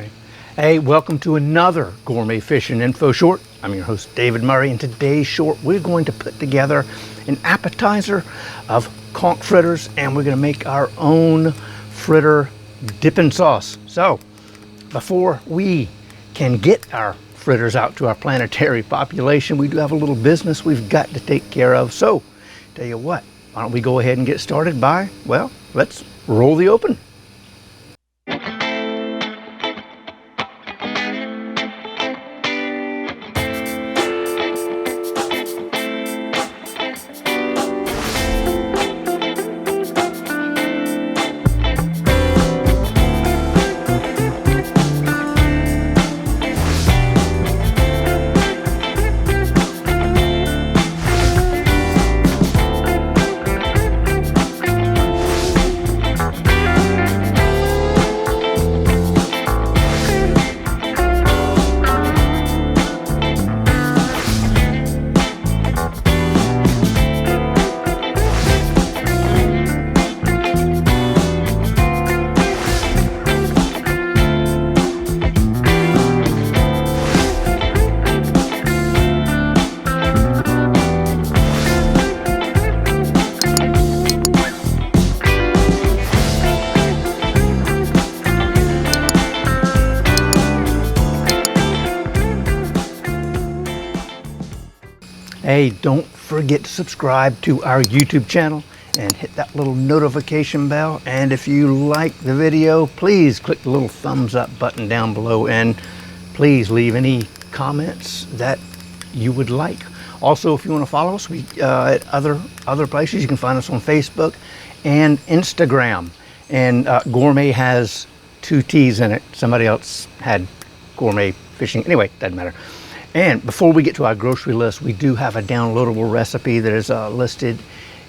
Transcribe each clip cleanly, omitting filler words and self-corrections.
Okay. Hey, welcome to another Gourmet Fishing Info Short. I'm your host, David Murray. In today's short, we're going to put together an appetizer of conch fritters, and we're going to make our own fritter dipping sauce. So, before we can get our fritters out to our planetary population, we do have a little business we've got to take care of. So, tell you what, why don't we go ahead and get started by, well, let's roll the open. Hey, don't forget to subscribe to our YouTube channel and hit that little notification bell. And if you like the video, please click the little thumbs up button down below, and please leave any comments that you would like. Also, if you want to follow us, we at other places, you can find us on Facebook and Instagram. And Gourmet has 2 T's in it. Somebody else had Gourmet Fishing. Anyway, doesn't matter. And before we get to our grocery list, we do have a downloadable recipe that is listed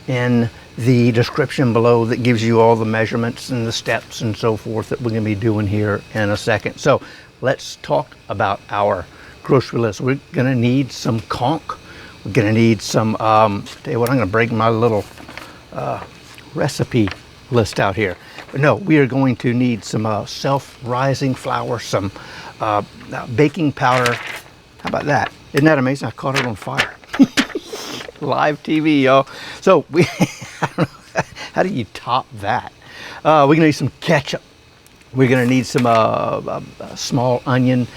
in the description below that gives you all the measurements and the steps and so forth that we're going to be doing here in a second. So let's talk about our grocery list. We're going to need some conch. We're going to need some, tell you what, I'm going to break my little recipe list out here. But no, we are going to need some self-rising flour, some baking powder. How about that? Isn't that amazing? I caught it on fire. Live TV, y'all. So we, I don't know, how do you top that? We're gonna need some ketchup. We're gonna need some small onion,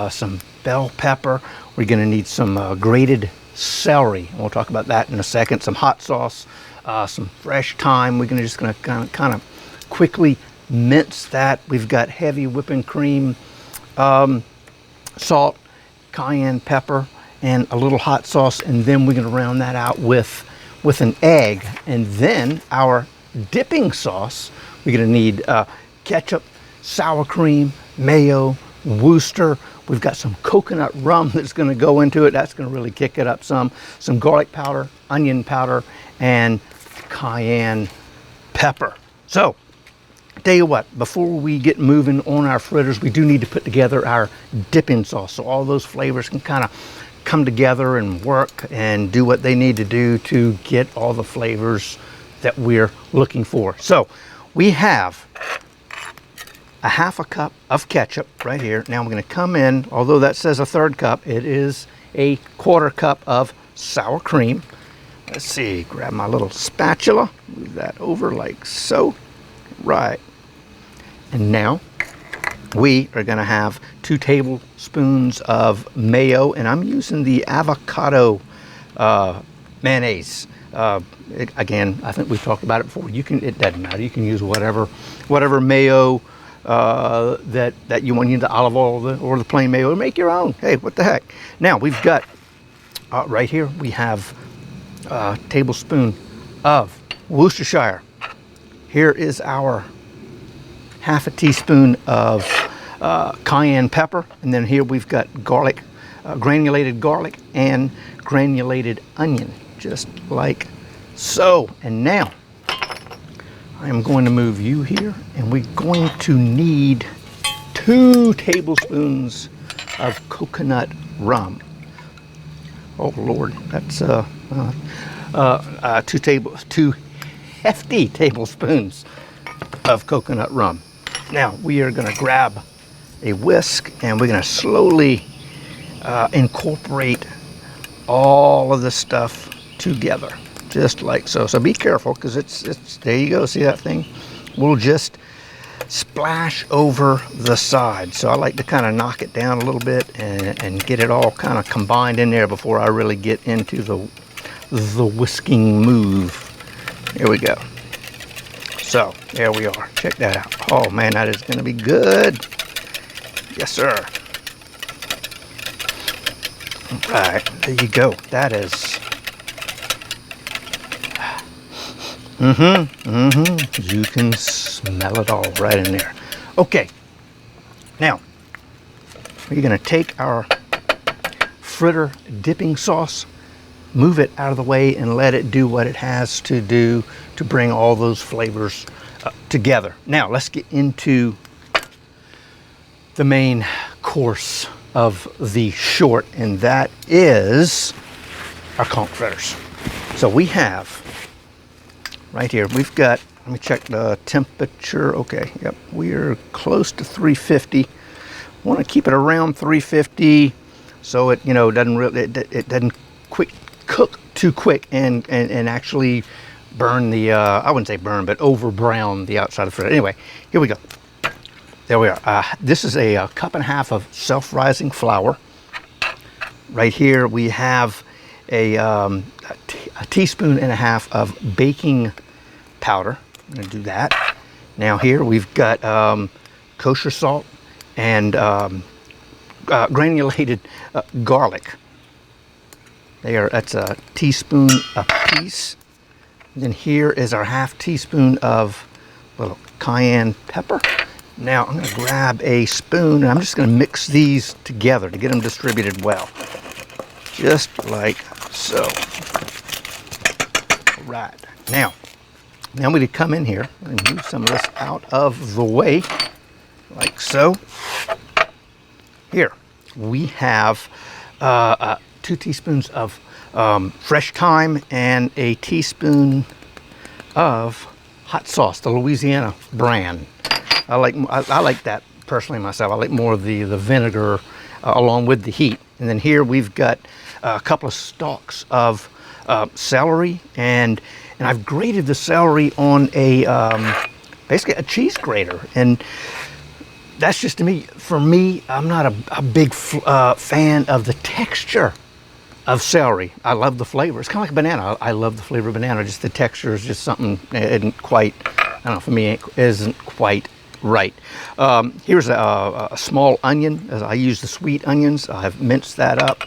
some bell pepper. We're gonna need some grated celery. We'll talk about that in a second. Some hot sauce, some fresh thyme. We're just gonna kind of quickly mince that. We've got heavy whipping cream, salt, cayenne pepper, and a little hot sauce, and then we're going to round that out with an egg. And then our dipping sauce, we're going to need ketchup, sour cream, mayo, Worcester. We've got some coconut rum that's going to go into it. That's going to really kick it up some garlic powder, onion powder, and cayenne pepper. So tell you what, before we get moving on our fritters, we do need to put together our dipping sauce so all those flavors can kind of come together and work and do what they need to do to get all the flavors that we're looking for. So we have a half a cup of ketchup right here. Now we're going to come in, although that says a 1/3 cup, it is a 1/4 cup of sour cream. Let's see, grab my little spatula, move that over like so. Right. And now we are going to have 2 tablespoons of mayo, and I'm using the avocado mayonnaise. Again, I think we've talked about it before. It doesn't matter. You can use whatever mayo that you want. You need the olive oil or the plain mayo, or make your own. Hey, what the heck? Now we've got right here. We have a tablespoon of Worcestershire. Here is our half a teaspoon of cayenne pepper, and then here we've got garlic, granulated garlic and granulated onion, just like so. And now I am going to move you here, and we're going to need 2 tablespoons of coconut rum. Oh Lord, that's 2 hefty tablespoons of coconut rum. Now we are going to grab a whisk, and we're going to slowly incorporate all of this stuff together, just like so. So be careful, because it's there you go. See that thing? We'll just splash over the side. So I like to kind of knock it down a little bit and get it all kind of combined in there before I really get into the whisking move. Here we go. So there we are. Check that out. Oh man, that is going to be good. Yes, sir. All right, there you go. That is. You can smell it all right in there. Okay. Now, we're going to take our fritter dipping sauce, move it out of the way, and let it do what it has to do to bring all those flavors together. Now, let's get into the main course of the short, and that is our conch fritters. So we have right here, we've got, let me check the temperature. Okay, yep, we're close to 350. Want to keep it around 350 so it, you know, doesn't really, it doesn't cook too quick and actually burn the I wouldn't say burn, but over brown the outside of the fritter. Anyway, here we go. There we are. This is a cup and a half of self-rising flour. Right here we have a teaspoon and a half of baking powder. I'm going to do that. Now here we've got kosher salt and granulated garlic. That's a teaspoon a piece. And then here is our half teaspoon of little cayenne pepper. Now I'm going to grab a spoon and I'm just going to mix these together to get them distributed well. Just like so. All right. Now I'm going to come in here and move some of this out of the way, like so. Here we have 2 teaspoons of fresh thyme and a teaspoon of hot sauce, the Louisiana brand. I like that personally myself. I like more of the vinegar along with the heat. And then here we've got a couple of stalks of celery, and I've grated the celery on a basically a cheese grater. And that's just for me, I'm not a big fan of the texture of celery. I love the flavor. It's kind of like a banana. I love the flavor of banana. Just the texture is just something that isn't quite, I don't know, for me, it isn't quite right. Here's a small onion. I use the sweet onions. I've minced that up.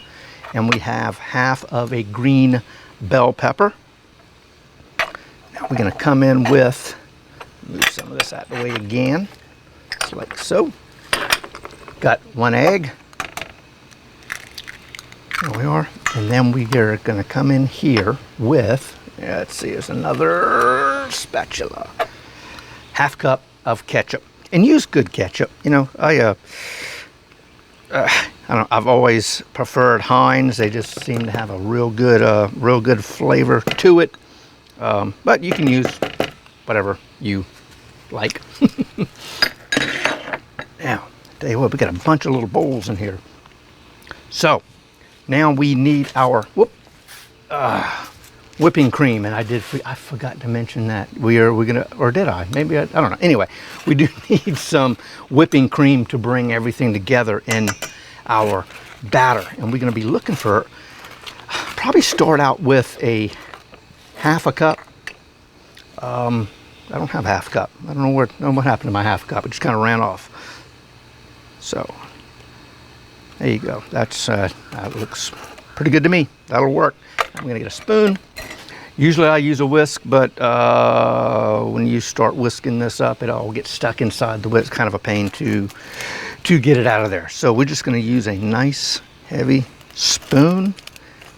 And we have half of a green bell pepper. Now we're going to come in with, move some of this out of the way again, just like so. Got 1 egg. There we are. And then we are going to come in here with, let's see, there's another spatula. Half cup of ketchup. And use good ketchup. You know, I don't know, I've always preferred Heinz. They just seem to have a real good flavor to it. But you can use whatever you like. Now, tell you what, we got a bunch of little bowls in here. So now we need our whipping cream, and I forgot to mention that we're gonna, or did I? Maybe I don't know. Anyway, we do need some whipping cream to bring everything together in our batter, and we're gonna be looking for, probably start out with a half a cup. I don't have half a cup. I don't know what happened to my half cup. It just kind of ran off. So there you go. That looks pretty good to me. That'll work. I'm gonna get a spoon. Usually I use a whisk, but when you start whisking this up, it all gets stuck inside the whisk. It's kind of a pain to get it out of there. So we're just gonna use a nice heavy spoon,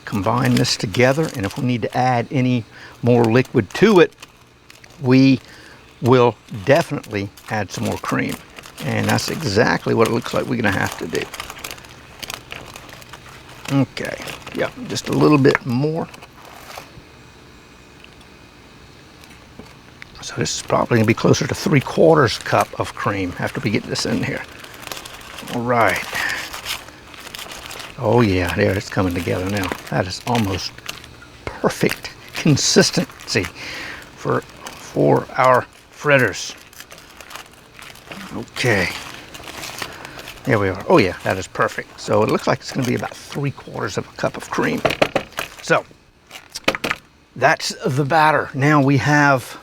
combine this together, and if we need to add any more liquid to it, we will definitely add some more cream. And that's exactly what it looks like we're gonna have to do. Okay, yep, just a little bit more. So this is probably gonna be closer to 3/4 cup of cream after we get this in here. All right. Oh yeah, there, it's coming together now. That is almost perfect consistency for our fritters. Okay. There we are. Oh yeah, that is perfect. So it looks like it's going to be about 3/4 of a cup of cream. So that's the batter. Now we have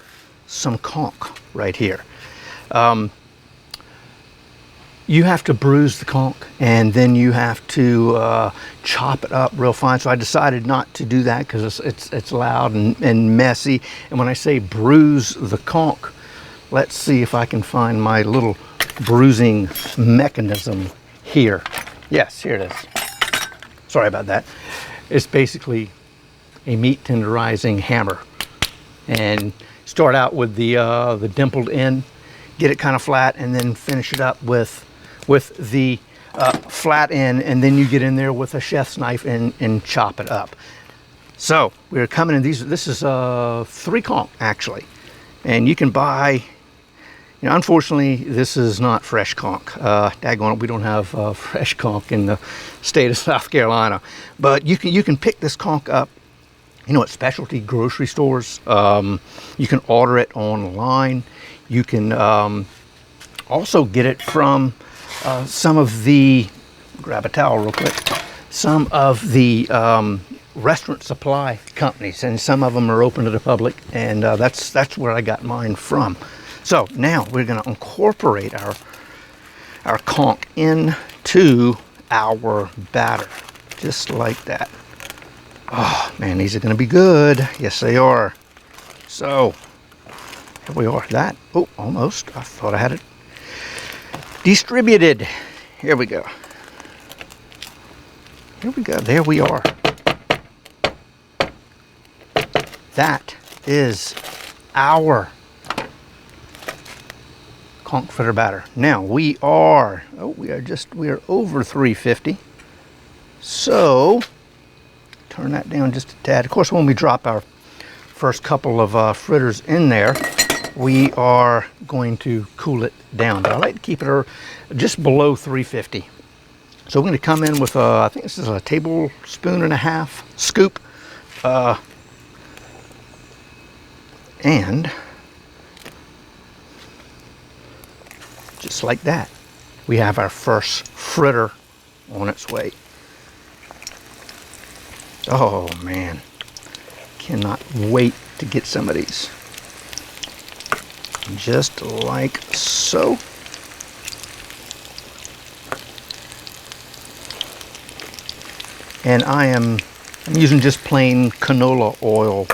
some conch right here. You have to bruise the conch, and then you have to chop it up real fine. So I decided not to do that because it's loud and messy. And when I say bruise the conch, let's see if I can find my little bruising mechanism here. Yes, here it is. Sorry about that. It's basically a meat tenderizing hammer. And start out with the dimpled end, get it kind of flat, and then finish it up with the flat end, and then you get in there with a chef's knife and chop it up. So we're coming in this is 3 conch actually, and you can buy, you know, unfortunately this is not fresh conch. Daggone it, we don't have fresh conch in the state of South Carolina, but you can pick this conch up, you know, at specialty grocery stores. You can order it online. You can also get it from some of the, grab a towel real quick, some of the restaurant supply companies, and some of them are open to the public, and that's where I got mine from. So now we're going to incorporate our conch into our batter, just like that. Oh man, these are going to be good. Yes, they are. So here we are. That, oh, almost. I thought I had it distributed. Here we go. Here we go. There we are. That is our conch fritter batter. Now we are over 350. So turn that down just a tad. Of course, when we drop our first couple of fritters in there, we are going to cool it down. But I like to keep it just below 350. So we're going to come in with I think this is a tablespoon and a half scoop, and just like that, we have our first fritter on its way. Oh man, cannot wait to get some of these. Just like so. And I'm using just plain canola oil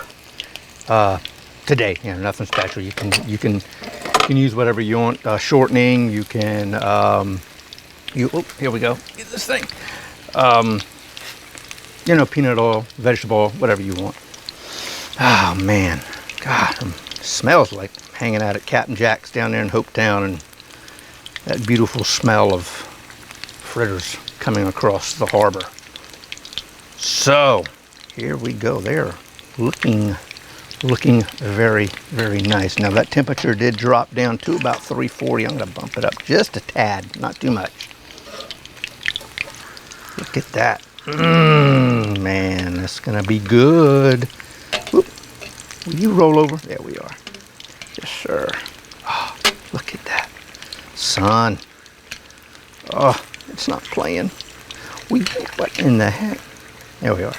today. You know, nothing special. You can use whatever you want. Shortening. You can oh, here we go. Get this thing. You know, peanut oil, vegetable oil, whatever you want. Oh man, God, it smells like hanging out at Captain Jack's down there in Hopetown, and that beautiful smell of fritters coming across the harbor. So here we go. They're looking very, very nice. Now that temperature did drop down to about 340. I'm going to bump it up just a tad, not too much. Look at that. Man, that's going to be good. Whoop. Will you roll over? There we are. Yes, sir. Oh, look at that. Sun. Oh, it's not playing. What in the heck? There we are.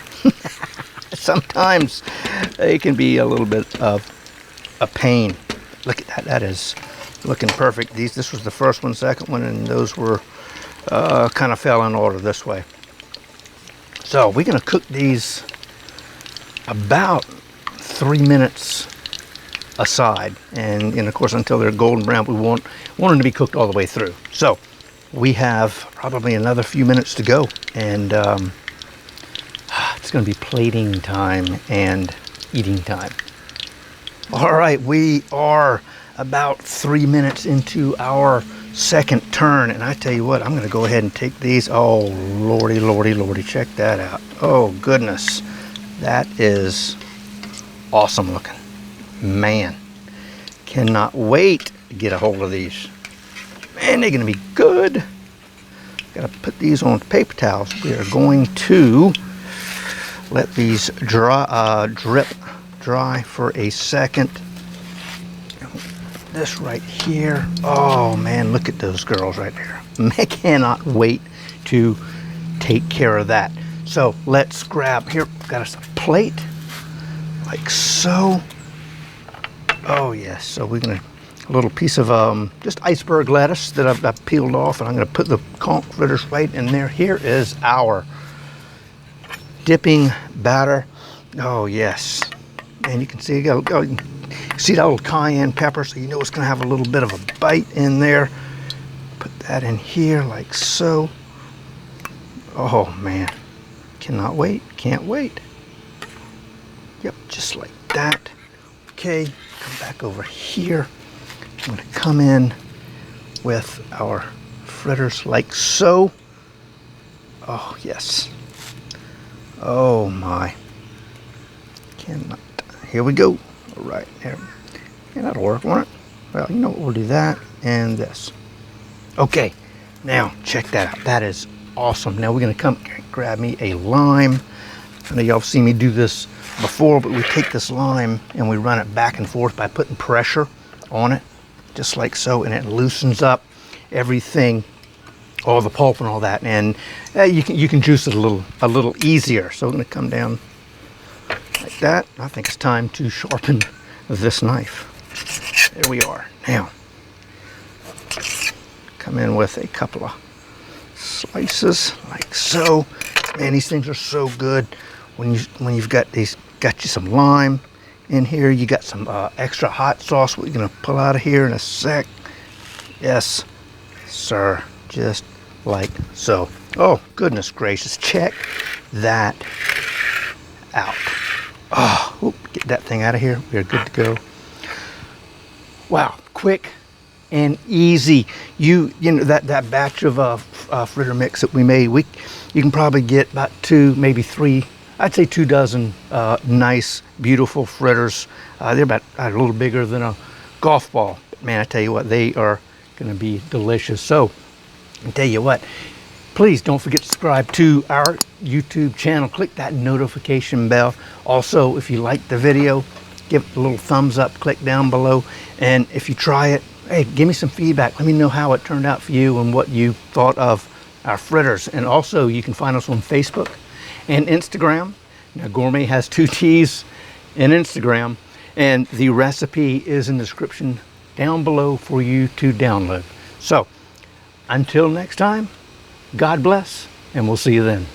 Sometimes it can be a little bit of a pain. Look at that. That is looking perfect. This was the first one, second one, and those were kind of fell in order this way. So we're going to cook these about 3 minutes aside, and of course until they're golden brown. We want them to be cooked all the way through. So we have probably another few minutes to go, and it's going to be plating time and eating time. All right, we are about 3 minutes into our second turn, and I tell you what, I'm going to go ahead and take these. Oh lordy, lordy, lordy, check that out. Oh goodness, that is awesome looking. Man, cannot wait to get a hold of these. Man, they're going to be good. Got to put these on paper towels. We are going to let these drip dry for a second. This right here. Oh man, look at those girls right there. I cannot wait to take care of that. So let's grab, here, got us a plate, like so. Oh yes, so we're gonna, a little piece of just iceberg lettuce that I've peeled off, and I'm gonna put the conch fritters right in there. Here is our dipping batter. Oh yes, and you can see, you can see that little cayenne pepper, so you know it's gonna have a little bit of a bite in there. Put that in here like so. Oh man, cannot wait, can't wait. Yep, just like that. Okay, come back over here. I'm gonna come in with our fritters like so. Oh yes. Oh my. Cannot. Here we go. All right, there. Yeah, that'll work, won't it? Well, you know what, we'll do that and this. Okay, now check that out. That is awesome. Now we're gonna come grab me a lime. I know y'all have seen me do this before, but we take this lime and we run it back and forth by putting pressure on it, just like so, and it loosens up everything, all the pulp and all that, and you can juice it a little easier. So we're gonna come down like that. I think it's time to sharpen this knife. There we are. Now, come in with a couple of slices like so. Man, these things are so good when you've got you some lime in here. You got some extra hot sauce. We're gonna pull out of here in a sec. Yes, sir. Just like so. Oh goodness gracious! Check that out. Oh, get that thing out of here. We are good to go. Wow, quick and easy. You know that batch of fritter mix that we made. You can probably get about 2, maybe 3. I'd say 2 dozen nice, beautiful fritters. They're about a little bigger than a golf ball. But man, I tell you what, they are going to be delicious. So, I tell you what, please don't forget to subscribe to our YouTube channel. Click that notification bell. Also, if you like the video, give it a little thumbs up. Click down below. And if you try it, hey, give me some feedback. Let me know how it turned out for you and what you thought of our fritters. And also, you can find us on Facebook and Instagram. Now, Gourmet has 2 T's in Instagram, and the recipe is in the description down below for you to download. So, until next time, God bless, and we'll see you then.